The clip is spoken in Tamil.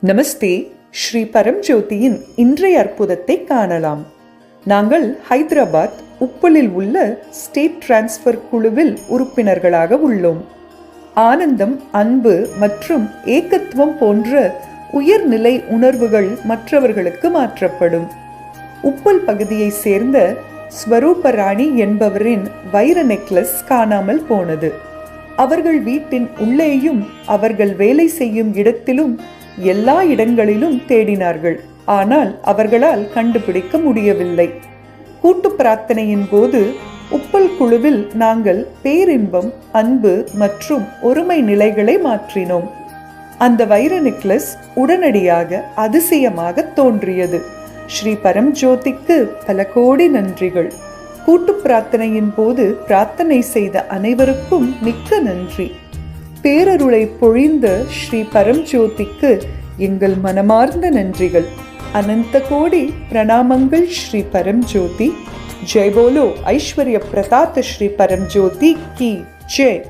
நமஸ்தே. ஸ்ரீ பரம்ஜோதியின் இன்றைய அற்புதத்தை காணலாம். நாங்கள் ஹைதராபாத் உப்பலில் உள்ள ஸ்டேட் டிரான்ஸ்ஃபர் குழுவில் உறுப்பினர்களாக உள்ளோம். ஆனந்தம், அன்பு மற்றும் ஏகத்துவம் போன்ற உயர்நிலை உணர்வுகள் மற்றவர்களுக்கு மாற்றப்படும். உப்பல் பகுதியை சேர்ந்த ஸ்வரூபராணி என்பவரின் வைர நெக்லஸ் காணாமல் போனது. அவர்கள் வீட்டின் உள்ளேயும் அவர்கள் வேலை செய்யும் இடத்திலும் எல்லா இடங்களிலும் தேடினார்கள். ஆனால் அவர்களால் கண்டுபிடிக்க முடியவில்லை. கூட்டு பிரார்த்தனையின் போது உப்பல் குழுவில் நாங்கள் பேரின்பம், அன்பு மற்றும் ஒருமை நிலைகளை மாற்றினோம். அந்த வைர நெக்லஸ் உடனடியாக அதிசயமாக தோன்றியது. ஸ்ரீ பரம்ஜோதிக்கு பல கோடி நன்றிகள். கூட்டு பிரார்த்தனையின் போது பிரார்த்தனை செய்த அனைவருக்கும் மிக்க நன்றி. பேரருளை பொழிந்த ஸ்ரீ பரம்ஜோதிக்கு எங்கள் மனமார்ந்த நன்றிகள். அனந்த கோடி பிரணாமங்கள் ஸ்ரீ பரம்ஜோதி. ஜெய் போலோ ஐஸ்வர்ய பிரதாத்த ஸ்ரீ பரம்ஜோதி கி ஜெய்.